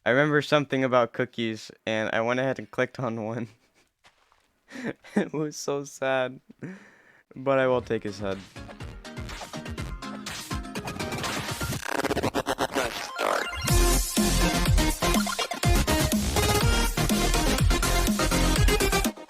I remember something about cookies, and I went ahead and clicked on one. It was so sad, but I will take his head.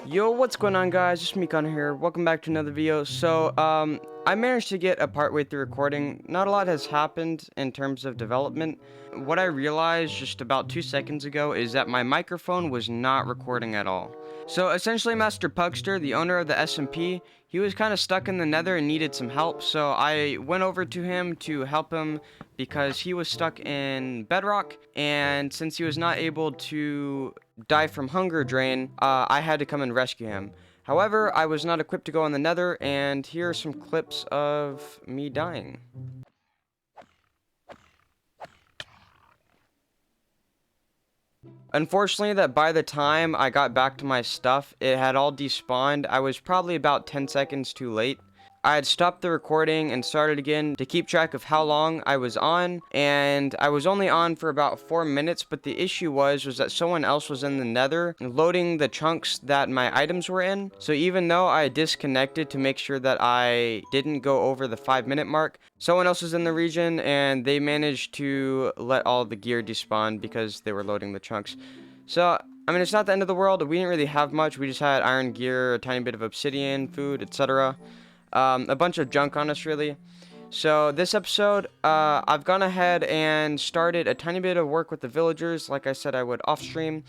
Yo, what's going on, guys? Just me, Connor here. Welcome back to another video. So, I managed to get a partway through recording. Not a lot has happened in terms of development. What I realized just about 2 seconds ago is that my microphone was not recording at all. So essentially, Master Pugster, the owner of the SMP, he was kind of stuck in the nether and needed some help. So I went over to him to help him because he was stuck in bedrock. And since he was not able to die from hunger drain, I had to come and rescue him. However, I was not equipped to go in the nether, and here are some clips of me dying. Unfortunately, that by the time I got back to my stuff, it had all despawned. I was probably about 10 seconds too late. I had stopped the recording and started again to keep track of how long I was on, and I was only on for about 4 minutes, but the issue was that someone else was in the nether loading the chunks that my items were in. So even though I disconnected to make sure that I didn't go over the 5-minute mark, someone else was in the region and they managed to let all the gear despawn because they were loading the chunks. So I mean, it's not the end of the world. We didn't really have much. We just had iron gear, a tiny bit of obsidian, food, etc. A bunch of junk on us, really. So this episode, I've gone ahead and started a tiny bit of work with the villagers, like I said I would off stream.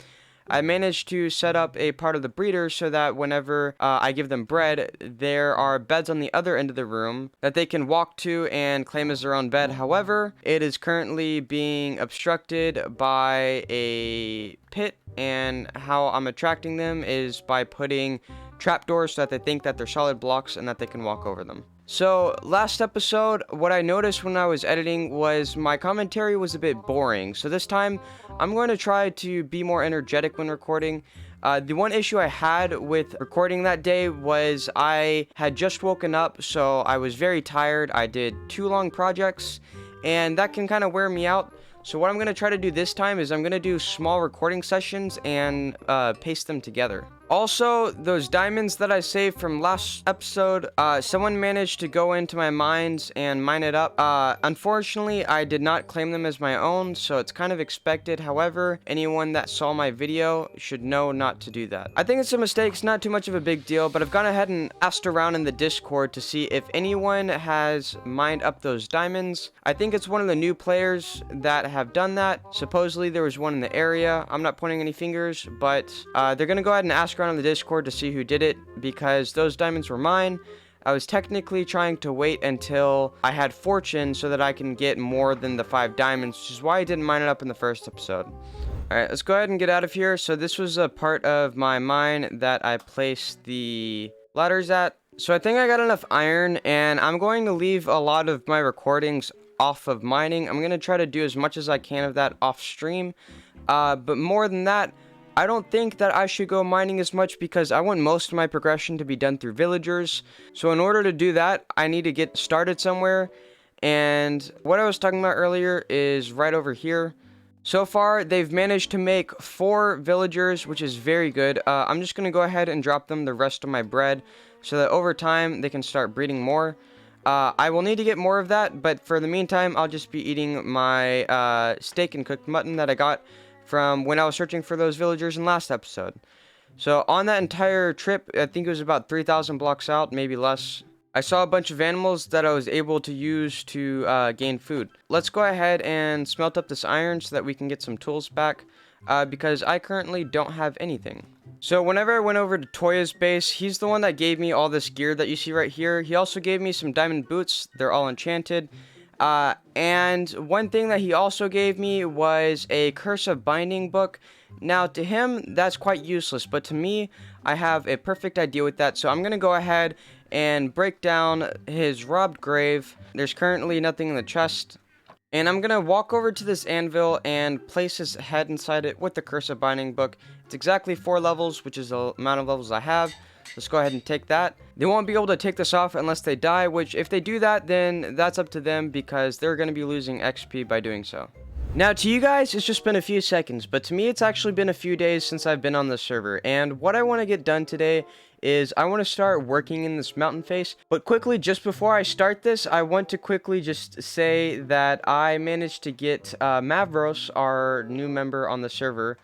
I managed to set up a part of the breeder so that whenever I give them bread, there are beds on the other end of the room that they can walk to and claim as their own bed. However, it is currently being obstructed by a pit, and how I'm attracting them is by putting trapdoors so that they think that they're solid blocks and that they can walk over them. So last episode, what I noticed when I was editing was my commentary was a bit boring. So this time, I'm going to try to be more energetic when recording. The one issue I had with recording that day was I had just woken up, so I was very tired. I did 2 long projects, and that can kind of wear me out. So what I'm going to try to do this time is I'm going to do small recording sessions and paste them together. Also, those diamonds that I saved from last episode, someone managed to go into my mines and mine it up. Unfortunately, I did not claim them as my own, so it's kind of expected. However, anyone that saw my video should know not to do that. I think it's a mistake. It's not too much of a big deal, but I've gone ahead and asked around in the Discord to see if anyone has mined up those diamonds. I think it's one of the new players that have done that. Supposedly, there was one in the area. I'm not pointing any fingers, but they're going to go ahead and ask around on the Discord to see who did it, because those diamonds were mine. I was technically trying to wait until I had fortune so that I can get more than the 5 diamonds, which is why I didn't mine it up in the first episode. Alright, let's go ahead and get out of here. So this was a part of my mine that I placed the ladders at. So I think I got enough iron, and I'm going to leave a lot of my recordings off of mining. I'm going to try to do as much as I can of that off stream, but more than that, I don't think that I should go mining as much because I want most of my progression to be done through villagers. So in order to do that, I need to get started somewhere. And what I was talking about earlier is right over here. So far, they've managed to make 4 villagers, which is very good. I'm just going to go ahead and drop them the rest of my bread so that over time they can start breeding more. I will need to get more of that, but for the meantime, I'll just be eating my steak and cooked mutton that I got from when I was searching for those villagers in last episode. So on that entire trip, I think it was about 3,000 blocks out, maybe less, I saw a bunch of animals that I was able to use to gain food. Let's go ahead and smelt up this iron so that we can get some tools back, because I currently don't have anything. So whenever I went over to Touya's base, he's the one that gave me all this gear that you see right here. He also gave me some diamond boots. They're all enchanted. And one thing that he also gave me was a Curse of Binding book. Now, to him, that's quite useless, but to me, I have a perfect idea with that, so I'm going to go ahead and break down his robbed grave. There's currently nothing in the chest, and I'm going to walk over to this anvil and place his head inside it with the Curse of Binding book. It's exactly 4 levels, which is the amount of levels I have. Let's go ahead and take that. They won't be able to take this off unless they die, which if they do that, then that's up to them because they're going to be losing XP by doing so. Now, to you guys, it's just been a few seconds, but to me, it's actually been a few days since I've been on the server, and what I want to get done today is I want to start working in this mountain face. But quickly, just before I start this, I want to quickly just say that I managed to get Mavros, our new member on the server,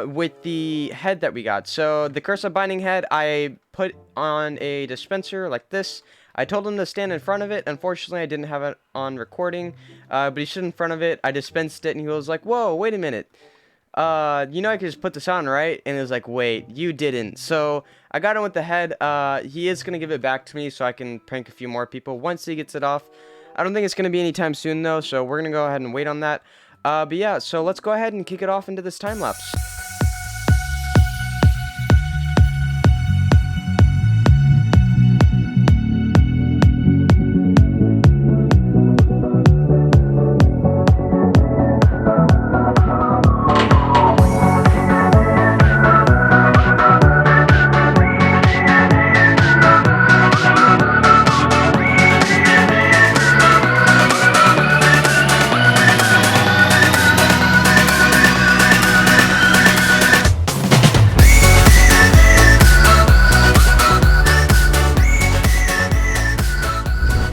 with the head that we got. So the Curse of Binding head, I put on a dispenser like this. I told him to stand in front of it. Unfortunately, I didn't have it on recording, but he stood in front of it. I dispensed it, and he was like, "Whoa, wait a minute. You know I could just put this on, right?" And it was like, "Wait, you didn't." So I got him with the head. He is gonna give it back to me so I can prank a few more people once he gets it off. I don't think it's gonna be anytime soon though, so we're gonna go ahead and wait on that. But yeah, so let's go ahead and kick it off into this time lapse.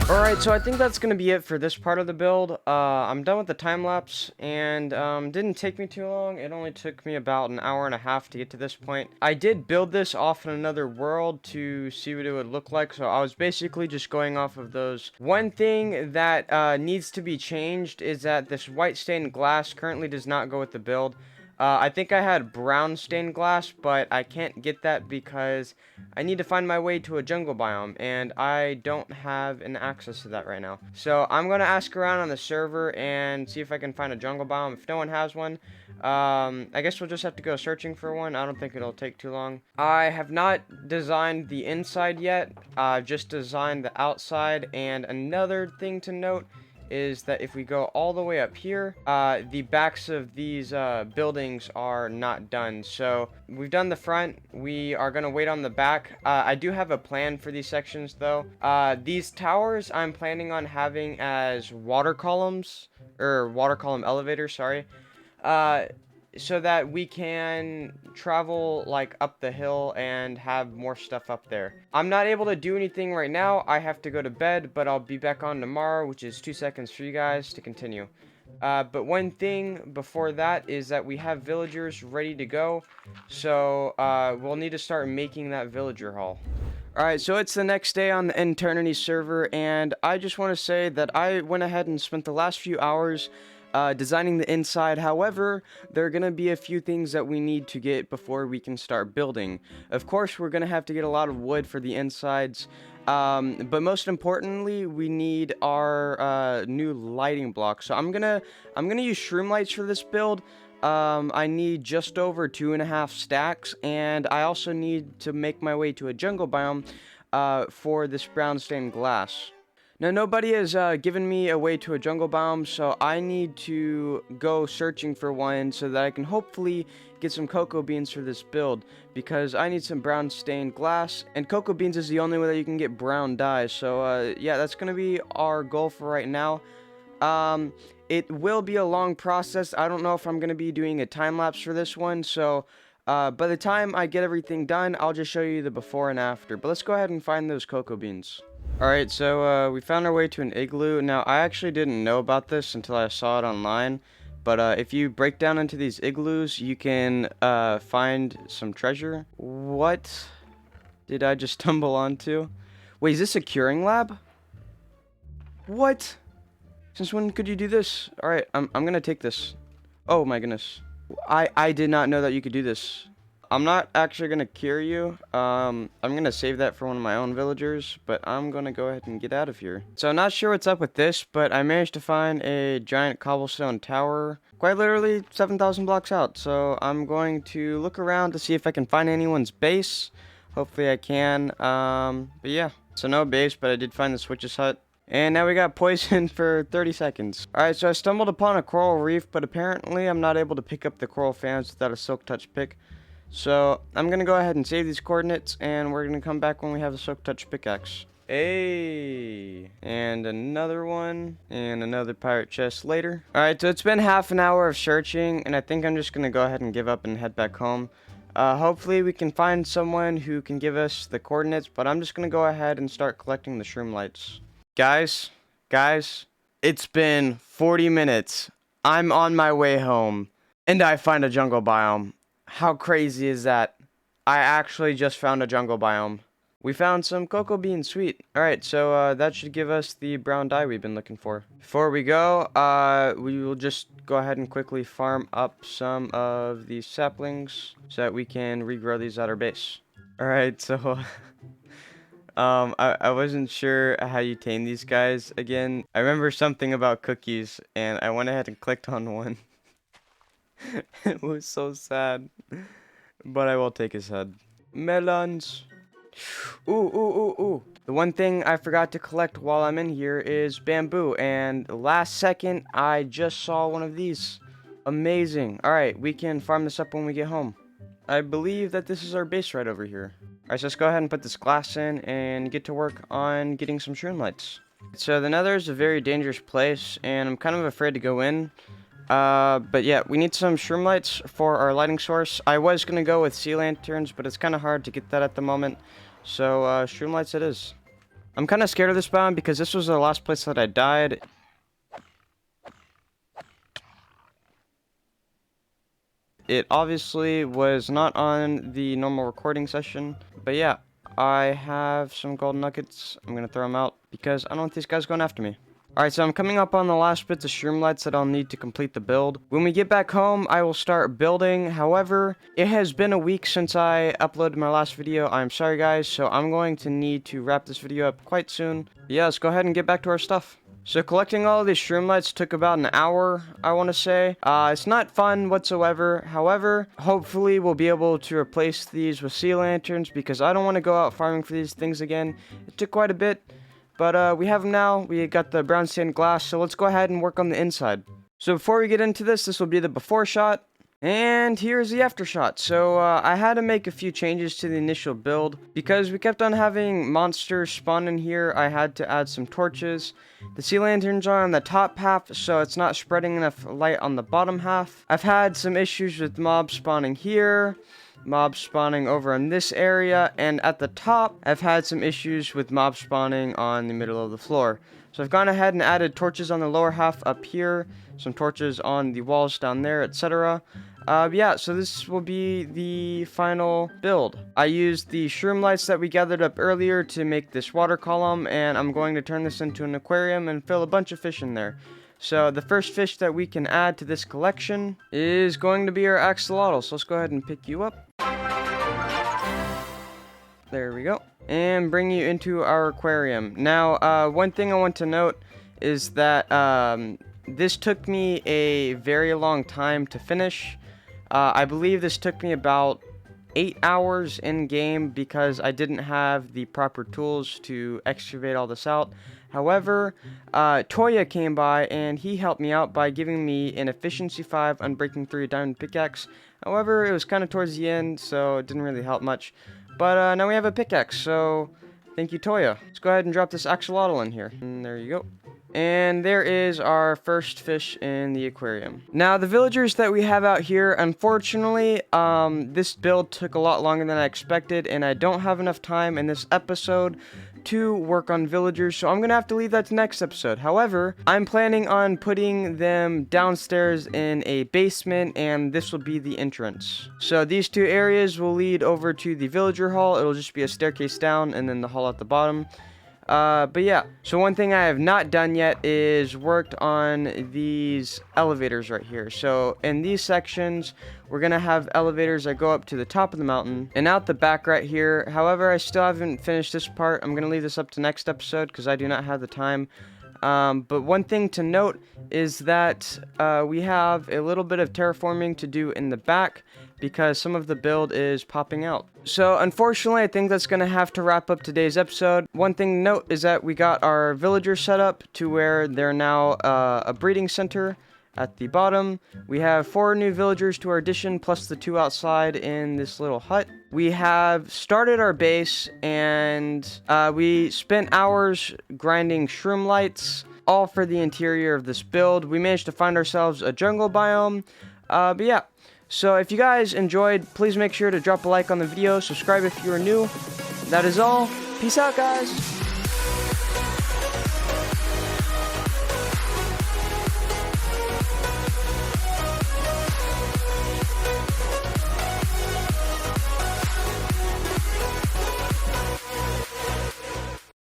Alright, so I think that's going to be it for this part of the build. I'm done with the time-lapse, and didn't take me too long. It only took me about an hour and a half to get to this point. I did build this off in another world to see what it would look like, so I was basically just going off of those. One thing that needs to be changed is that this white stained glass currently does not go with the build. I think I had brown stained glass, but I can't get that because I need to find my way to a jungle biome, and I don't have an access to that right now. So I'm going to ask around on the server and see if I can find a jungle biome. If no one has one, I guess we'll just have to go searching for one. I don't think it'll take too long. I have not designed the inside yet. I've just designed the outside, and another thing to note is that if we go all the way up here, the backs of these buildings are not done. So we've done the front, we are going to wait on the back. I do have a plan for these sections though. These towers I'm planning on having as water columns, or water column elevators, sorry, so that we can travel like up the hill and have more stuff up there. I'm not able to do anything right now. I have to go to bed, but I'll be back on tomorrow, which is 2 seconds for you guys to continue. But one thing before that is that we have villagers ready to go, so we'll need to start making that villager hall. Alright, so it's the next day on the Endternity server, and I just want to say that I went ahead and spent the last few hours designing the inside. However, there are going to be a few things that we need to get before we can start building. Of course, we're going to have to get a lot of wood for the insides, but most importantly, we need our new lighting block. So I'm gonna use shroom lights for this build. I need just over 2.5 stacks, and I also need to make my way to a jungle biome for this brown stained glass. Now, nobody has given me a way to a jungle biome, so I need to go searching for one so that I can hopefully get some cocoa beans for this build, because I need some brown stained glass, and cocoa beans is the only way that you can get brown dye. So yeah, that's going to be our goal for right now. It will be a long process. I don't know if I'm going to be doing a time-lapse for this one, so by the time I get everything done, I'll just show you the before and after. But let's go ahead and find those cocoa beans. Alright, so we found our way to an igloo. Now, I actually didn't know about this until I saw it online, but if you break down into these igloos, you can find some treasure. What did I just stumble onto? Wait, is this a curing lab? What? Since when could you do this? Alright, I'm gonna take this. Oh my goodness. I did not know that you could do this. I'm not actually going to cure you. I'm going to save that for one of my own villagers, but I'm going to go ahead and get out of here. So I'm not sure what's up with this, but I managed to find a giant cobblestone tower, quite literally 7,000 blocks out. So I'm going to look around to see if I can find anyone's base. Hopefully I can. But yeah, so no base, but I did find the switch's hut. And now we got poisoned for 30 seconds. Alright, so I stumbled upon a coral reef, but apparently I'm not able to pick up the coral fans without a silk touch pick. So I'm going to go ahead and save these coordinates, and we're going to come back when we have a silk touch pickaxe. Hey, and another one, and another pirate chest later. Alright, so it's been half an hour of searching, and I think I'm just gonna go ahead and give up and head back home. Hopefully we can find someone who can give us the coordinates, but I'm just gonna go ahead and start collecting the shroom lights. Guys, it's been 40 minutes. I'm on my way home, and I find a jungle biome. How crazy is that? I actually just found a jungle biome. We found some cocoa bean sweet. Alright, so that should give us the brown dye we've been looking for. Before we go, we will just go ahead and quickly farm up some of these saplings so that we can regrow these at our base. Alright, so I wasn't sure how you tame these guys again. I remember something about cookies and I went ahead and clicked on one. It was so sad. But I will take his head. Melons. Ooh. The one thing I forgot to collect while I'm in here is bamboo. And last second, I just saw one of these. Amazing. Alright, we can farm this up when we get home. I believe that this is our base right over here. Alright, so let's go ahead and put this glass in and get to work on getting some shroom lights. So the nether is a very dangerous place, and I'm kind of afraid to go in. But yeah, we need some shroom lights for our lighting source. I was gonna go with sea lanterns, but it's kind of hard to get that at the moment. So, shroom lights it is. I'm kind of scared of this biome because this was the last place that I died. It obviously was not on the normal recording session. But yeah, I have some golden nuggets. I'm gonna throw them out because I don't want these guys going after me. Alright, so I'm coming up on the last bits of shroom lights that I'll need to complete the build. When we get back home, I will start building. However, it has been a week since I uploaded my last video. I'm sorry, guys, so I'm going to need to wrap this video up quite soon. Yeah, let's go ahead and get back to our stuff. So collecting all of these shroom lights took about an hour, I want to say. It's not fun whatsoever. However, hopefully we'll be able to replace these with sea lanterns because I don't want to go out farming for these things again. It took quite a bit. But we have them now. We got the brown stained glass, so let's go ahead and work on the inside. So before we get into this will be the before shot. And here's the after shot. So I had to make a few changes to the initial build. Because we kept on having monsters spawn in here, I had to add some torches. The sea lanterns are on the top half, so it's not spreading enough light on the bottom half. I've had some issues with mobs spawning here. Mobs spawning over in this area, and at the top I've had some issues with mob spawning on the middle of the floor. So I've gone ahead and added torches on the lower half up here, some torches on the walls down there, etc. Yeah, so this will be the final build. I used the shroom lights that we gathered up earlier to make this water column, and I'm going to turn this into an aquarium and fill a bunch of fish in there. So the first fish that we can add to this collection is going to be our axolotl. So let's go ahead and pick you up. There we go. And bring you into our aquarium. Now, one thing I want to note is that this took me a very long time to finish. I believe this took me about 8 hours in game because I didn't have the proper tools to excavate all this out. However, Touya came by and he helped me out by giving me an efficiency 5 unbreaking 3 diamond pickaxe. However, it was kind of towards the end, so it didn't really help much. But now we have a pickaxe, so thank you, Touya. Let's go ahead and drop this axolotl in here. And there you go. And there is our first fish in the aquarium. Now, the villagers that we have out here, unfortunately, this build took a lot longer than I expected, and I don't have enough time in this episode to work on villagers, so I'm gonna have to leave that to next episode. However, I'm planning on putting them downstairs in a basement, and this will be the entrance. So these two areas will lead over to the villager hall. It'll just be a staircase down, and then the hall at the bottom. But yeah, so one thing I have not done yet is worked on these elevators right here. So in these sections, we're gonna have elevators that go up to the top of the mountain and out the back right here. However, I still haven't finished this part. I'm gonna leave this up to next episode because I do not have the time. But one thing to note is that we have a little bit of terraforming to do in the back because some of the build is popping out. So unfortunately, I think that's going to have to wrap up today's episode. One thing to note is that we got our villagers set up to where they're now a breeding center. at the bottom. We have 4 new villagers to our addition, plus the 2 outside in this little hut. We have started our base, and we spent hours grinding shroom lights, all for the interior of this build. We managed to find ourselves a jungle biome, but yeah. So if you guys enjoyed, please make sure to drop a like on the video, subscribe if you are new. That is all. Peace out, guys.